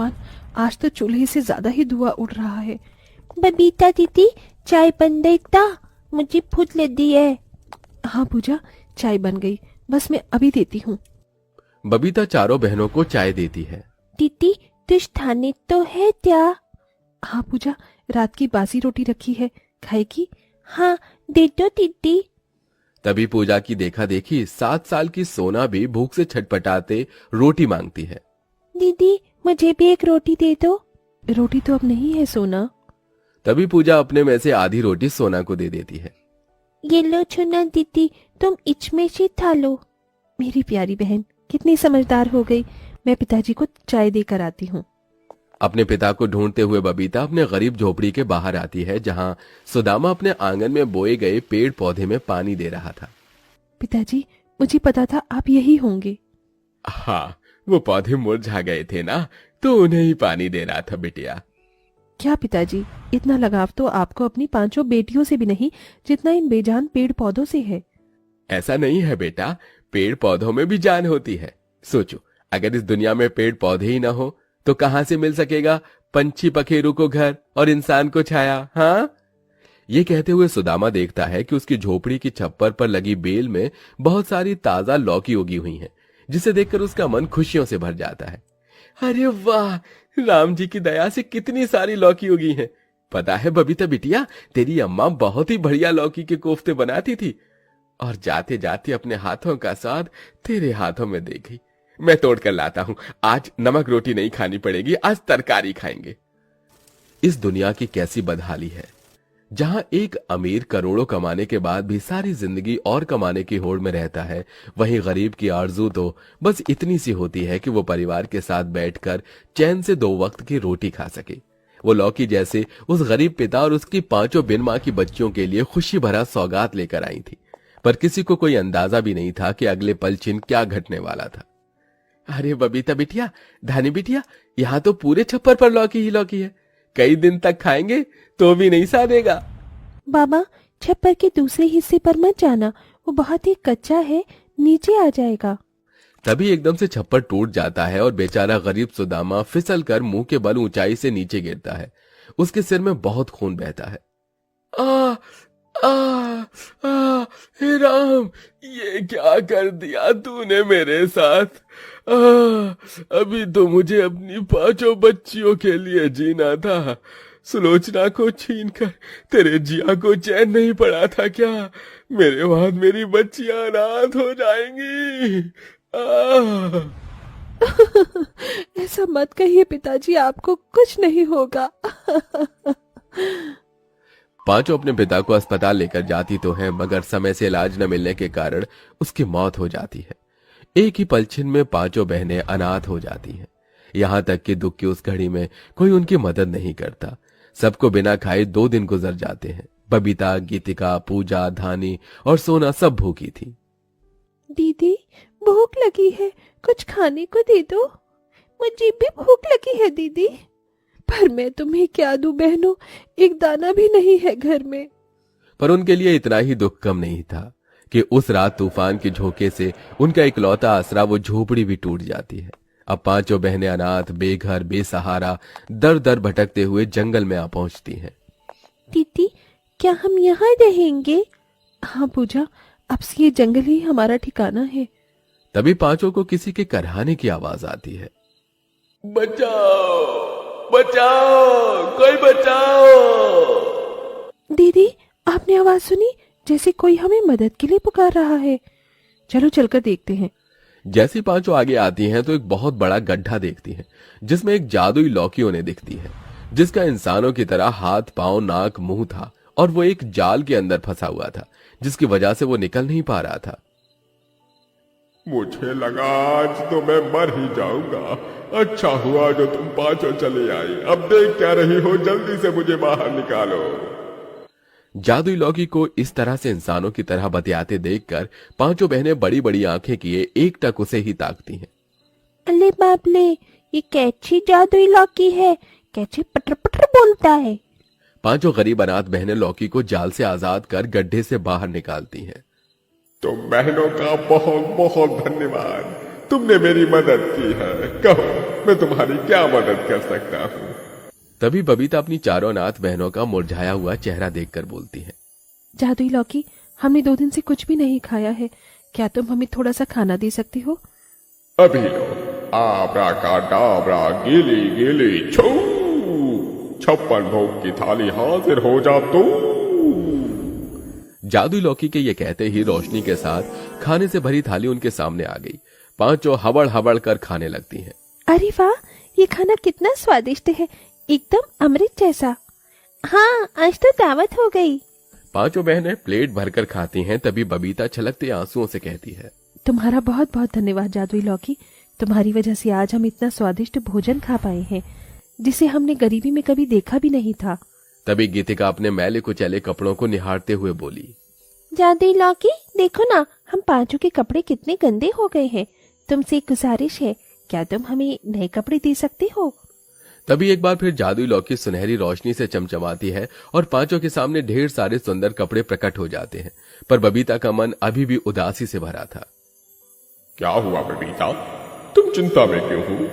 भगवान, आज तो चूल्हे से ज्यादा ही धुआं उड़ रहा है। बबीता दीदी, चाय बन गई ता? मुझे भूख लगी है। हाँ पूजा, चाय बन गई, बस मैं अभी देती हूँ। बबीता चारों बहनों को चाय देती है। दीदी, तुझ थाने तो है क्या? हाँ पूजा, रात की बासी रोटी रखी है, खाएगी? हाँ, दे दो दीदी। तभी पूजा की देखा देखी 7 साल की सोना भी भूख से छटपटाते रोटी मांगती है। दीदी, मुझे भी एक रोटी दे दो। रोटी तो अब नहीं है सोना। तभी पूजा अपने में से आधी रोटी सोना को दे देती है। ये लो छुना दीदी, तुम इसमें से खा लो। मेरी प्यारी बहन कितनी समझदार हो गई। मैं पिताजी को चाय देकर आती हूँ। अपने पिता को ढूंढते हुए बबीता अपने गरीब झोपड़ी के बाहर आती है, जहां सुदामा अपने आंगन में बोए गए पेड़ पौधे में पानी दे रहा था। पिताजी, मुझे पता था आप यही होंगे। हाँ, वो पौधे मुरझा गए थे ना, तो उन्हें ही पानी दे रहा था बिटिया। क्या पिताजी, इतना लगाव तो आपको अपनी 5 बेटियों से भी नहीं जितना इन बेजान पेड़ पौधों से है। ऐसा नहीं है बेटा, पेड़ पौधों में भी जान होती है। सोचो, अगर इस दुनिया में पेड़ पौधे ही ना हो तो कहां से मिल सकेगा पंछी पखेरू को घर और इंसान को छाया? हाँ, ये कहते हुए सुदामा देखता है कि उसकी झोपड़ी की छप्पर पर लगी बेल में बहुत सारी ताजा लौकी उगी हुई हैं, जिसे देखकर उसका मन खुशियों से भर जाता है। अरे वाह, राम जी की दया से कितनी सारी लौकी उगी हैं। पता है बबीता बिटिया, तेरी अम्मा बहुत ही बढ़िया लौकी के कोफ्ते बनाती थी और जाते जाते अपने हाथों का स्वाद तेरे हाथों में दे गई। मैं तोड़ कर लाता हूं, आज नमक रोटी नहीं खानी पड़ेगी, आज तरकारी खाएंगे। इस दुनिया की कैसी बदहाली है, जहां एक अमीर करोड़ों कमाने के बाद भी सारी जिंदगी और कमाने की होड़ में रहता है, वहीं गरीब की आरजू तो बस इतनी सी होती है कि वो परिवार के साथ बैठकर चैन से 2 वक्त की रोटी खा सके। वो लौकी जैसे उस गरीब पिता और उसकी 5 बिन मां की बच्चियों के लिए खुशी भरा सौगात लेकर आई थी, पर किसी को कोई अंदाजा भी नहीं था कि अगले पल छिन क्या घटने वाला था। अरे बबीता बिटिया, धानी बिटिया, यहाँ तो पूरे छप्पर पर लौकी ही लौकी है। कई दिन तक खाएंगे तो भी नहीं सादेगा। बाबा, छप्पर के दूसरे हिस्से पर मत जाना, वो बहुत ही कच्चा है, नीचे आ जाएगा। तभी एकदम से छप्पर टूट जाता है और बेचारा गरीब सुदामा फिसल कर मुंह के बल ऊंचाई से नीचे गिरता है। उसके सिर में बहुत खून बहता है। आ आ आ हे राम, ये क्या कर दिया तूने मेरे साथ? अभी तो मुझे अपनी 5 बच्चियों के लिए जीना था। सुलोचना को छीनकर तेरे जिया को चैन नहीं पड़ा था क्या? मेरे बाद मेरी बच्चियां अनाथ हो जाएंगी। ऐसा मत कहिए पिताजी, आपको कुछ नहीं होगा। 5 अपने पिता को अस्पताल लेकर जाती तो हैं, मगर समय से इलाज न मिलने के कारण उसकी मौत हो जाती है। एक ही पलछिन में 5 बहनें अनाथ हो जाती हैं। यहां तक कि दुख की उस घड़ी में कोई उनकी मदद नहीं करता। सबको बिना खाए 2 दिन गुजर जाते हैं। बबीता, गीतिका, पूजा, धानी और सोना सब भूखी थी। दीदी, भूख लगी है, कुछ खाने को दे दो। मुझे भी भूख लगी है दीदी। पर मैं तुम्हें क्या दूं बहनों, एक दाना भी नहीं है घर में। पर उनके लिए इतना ही दुख कम नहीं था कि उस रात तूफान के झोंके से उनका इकलौता आसरा वो झोपड़ी भी टूट जाती है। अब 5 बहनें अनाथ, बेघर, बेसहारा, दर दर भटकते हुए जंगल में आ पहुंचती हैं। दीदी, क्या हम यहाँ रहेंगे? हाँ पूजा, अब से ये जंगल ही हमारा ठिकाना है। तभी 5 को किसी के करहाने की आवाज आती है। बचाओ, बचाओ, कोई बचाओ। दीदी, आपने आवाज सुनी? जैसे कोई हमें मदद के लिए पुकार रहा है। चलो चलकर देखते हैं। जैसी 5 आगे आती हैं तो एक बहुत बड़ा गड्ढा देखती हैं, जिसमें एक जादुई लौकी उन्हें दिखती है, जिसका इंसानों की तरह हाथ, पांव, नाक, मुंह था और वो एक जाल के अंदर फंसा हुआ था, जिसकी वजह से वो निकल नहीं पा रहा था। मुझे लगा आज तो मैं मर ही जाऊंगा। अच्छा हुआ जो तुम 5 चले आई। अब देख क्या रही हो, जल्दी से मुझे बाहर निकालो। जादुई लौकी को इस तरह से इंसानों की तरह बतियाते देखकर 5 बहनें बड़ी बड़ी आंखें किए एकटक उसे ही ताकती हैं। अले बाबले, ये कैची जादुई लौकी है, कैची पटर पटर बोलता है। 5 गरीब अनाथ बहनें लौकी को जाल से आजाद कर गड्ढे से बाहर निकालती हैं। तुम बहनों का बहुत बहुत धन्यवाद। तुमने मेरी मदद की है, कहो मैं तुम्हारी क्या मदद कर सकता हूँ? तभी बबीता अपनी चारों अनाथ बहनों का मुरझाया हुआ चेहरा देखकर बोलती है। जादुई लौकी, हमने 2 दिन से कुछ भी नहीं खाया है, क्या तुम हमें थोड़ा सा खाना दे सकती हो? अभी लो, आब्राकाडाब्रा, गिली गिली छू, 56 भोग की थाली हाजिर हो जा तू। जादुई लौकी के ये कहते ही रोशनी के साथ खाने से भरी थाली उनके सामने आ गई। पांचों हबड़ हबड़ कर खाने लगती हैं। अरे वाह, ये खाना कितना स्वादिष्ट है, एकदम अमृत जैसा। हाँ, आज तो दावत हो गई। पांचों बहनें प्लेट भरकर खाती हैं। तभी बबीता छलकते आंसुओं से कहती है। तुम्हारा बहुत बहुत धन्यवाद जादुई लौकी, तुम्हारी वजह से आज हम इतना स्वादिष्ट भोजन खा पाए हैं, जिसे हमने गरीबी में कभी देखा भी नहीं था। तभी गीतिका अपने मैले कुचैले कपड़ों को निहारते हुए बोली। जादुई लौकी, देखो ना, हम पांचों के कपड़े कितने गंदे हो गए हैं। तुमसे एक गुजारिश है, क्या तुम हमें नए कपड़े दे सकते हो? तभी एक बार फिर जादुई लौकी सुनहरी रोशनी से चमचमाती है और पांचों के सामने ढेर सारे सुंदर कपड़े प्रकट हो जाते हैं। पर बबीता का मन अभी भी उदासी से भरा था। क्या हुआ बबीता, तुम चिंता में क्यों हो?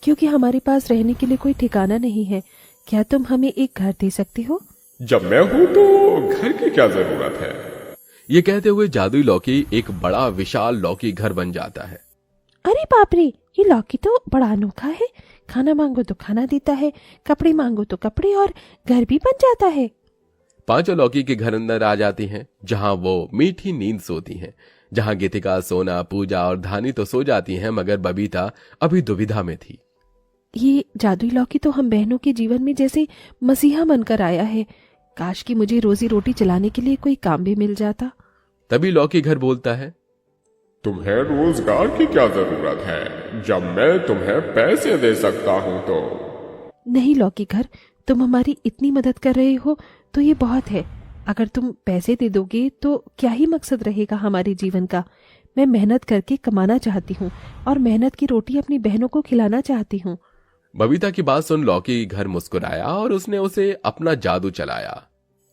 क्योंकि हमारे पास रहने के लिए कोई ठिकाना नहीं है, क्या तुम हमें एक घर दे सकते हो? जब मैं हूं तो घर की क्या जरूरत है? ये कहते हुए जादुई लौकी एक बड़ा विशाल लौकी घर बन जाता है। अरे बाप रे, ये लौकी तो बड़ा अनोखा है। खाना मांगो तो खाना देता है, कपड़े मांगो तो कपड़े, और घर भी बन जाता है। पांचों लौकी के घर अंदर आ जाती हैं, जहां वो मीठी नींद सोती हैं। जहां गीतिका, सोना, पूजा और धानी तो सो जाती हैं, मगर बबीता अभी दुविधा में थी। ये जादुई लौकी तो हम बहनों के जीवन में जैसे मसीहा बनकर आया है। काश कि मुझे रोजी रोटी चलाने के लिए कोई काम भी मिल जाता। तभी लौकी घर बोलता है। तुम्हें रोजगार की क्या जरूरत है, जब मैं तुम्हें पैसे दे सकता हूं तो? नहीं लौकी घर, तुम हमारी इतनी मदद कर रहे हो तो ये बहुत है। अगर तुम पैसे दे दोगे तो क्या ही मकसद रहेगा हमारे जीवन का। मैं मेहनत करके कमाना चाहती हूँ और मेहनत की रोटी अपनी बहनों को खिलाना चाहती हूँ। बबीता की बात सुन लौकी घर मुस्कुराया और उसने उसे अपना जादू चलाया।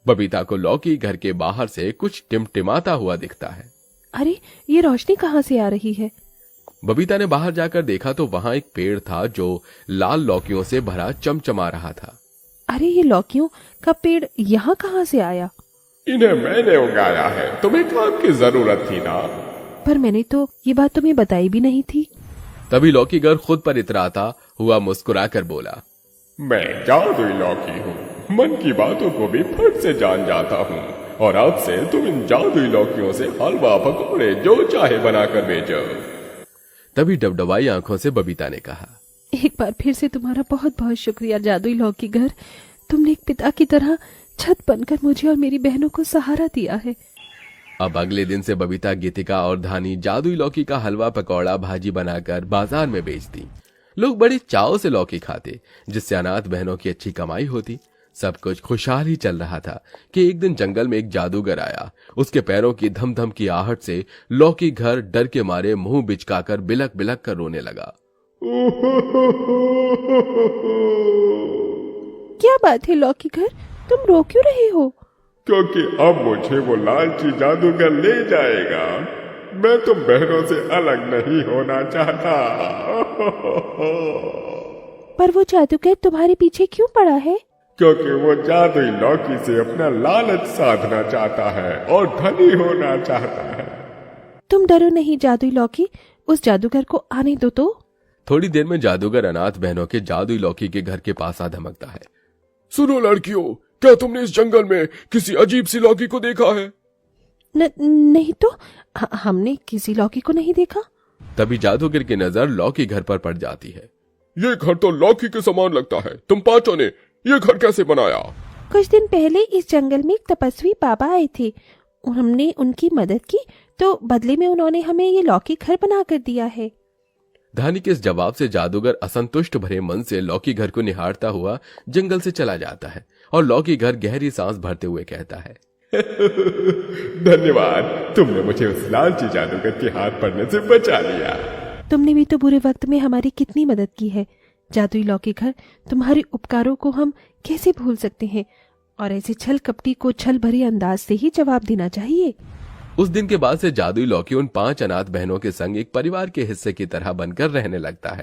बबीता को लौकी घर के बाहर से कुछ टिमटिमाता हुआ दिखता है। अरे, ये रोशनी कहाँ से आ रही है? बबीता ने बाहर जाकर देखा तो वहां एक पेड़ था जो लाल लौकियों से भरा चमचमा रहा था। अरे, ये लौकियों का पेड़ यहाँ कहाँ से आया? इन्हें मैंने उगाया है, तुम्हें काम की जरूरत थी ना? पर मैंने तो ये बात तुम्हें बताई भी नहीं थी। तभी लौकी घर खुद पर इतराता हुआ मुस्कुराकर बोला। मैं जादुई लौकी हूँ, मन की बातों को भी फट से जान जाता हूँ, और अब से तुम इन जादुई लौकियों से हलवा पकौड़े जो चाहे बनाकर बेचो। तभी डबडबाई आंखों से बबीता ने कहा। एक बार फिर से तुम्हारा बहुत बहुत शुक्रिया जादुई लौकी घर, तुमने एक पिता की तरह छत बनकर मुझे और मेरी बहनों को सहारा दिया है। अब अगले दिन से बबीता, गीतिका और धानी जादुई लौकी का हलवा पकौड़ा भाजी बनाकर बाजार में बेचती। लोग बड़े चाव से लौकी खाते, जिससे अनाथ बहनों की अच्छी कमाई होती। सब कुछ खुशहाल ही चल रहा था कि एक दिन जंगल में एक जादूगर आया। उसके पैरों की धम धम की आहट से लौकी घर डर के मारे मुंह बिचकाकर बिलक बिलक कर रोने लगा। क्या बात है लौकी घर, तुम रो क्यों रहे हो? क्योंकि अब मुझे वो लालची जादूगर ले जाएगा। मैं तुम बहनों से अलग नहीं होना चाहता। पर वो जादूगर तुम्हारे पीछे क्यों पड़ा है? क्योंकि वो जादुई लौकी से अपना लालच साधना चाहता है और धनी होना चाहता है। तुम डरो नहीं जादुई लौकी, उस जादूगर को आने दो तो। थोड़ी देर में जादूगर अनाथ बहनों के जादुई लौकी के घर के पास आ धमकता है। सुनो लड़कियों, क्या तुमने इस जंगल में किसी अजीब सी लौकी को देखा है? नहीं तो, हमने किसी लौकी को नहीं देखा। तभी जादूगर की नजर लौकी घर पर पड़ जाती है। ये घर तो लौकी के समान लगता है, तुम पांचों ने ये घर कैसे बनाया? कुछ दिन पहले इस जंगल में एक तपस्वी बाबा आए थे, हमने उनकी मदद की तो बदले में उन्होंने हमें ये लौकी घर बना कर दिया है। धानी के इस जवाब से जादूगर असंतुष्ट भरे मन से लौकी घर को निहारता हुआ जंगल से चला जाता है और लौकी घर गहरी सांस भरते हुए कहता है। धन्यवाद, तुमने मुझे उस लालची जादूगर के हाथ पड़ने से बचा लिया। तुमने भी तो बुरे वक्त में हमारी कितनी मदद की है जादुई लौकी घर, तुम्हारे उपकारों को हम कैसे भूल सकते हैं। और ऐसे छल कपटी को छल भरे अंदाज से ही जवाब देना चाहिए। उस दिन के बाद से जादुई लौकी उन 5 अनाथ बहनों के संग एक परिवार के हिस्से की तरह बनकर रहने लगता है।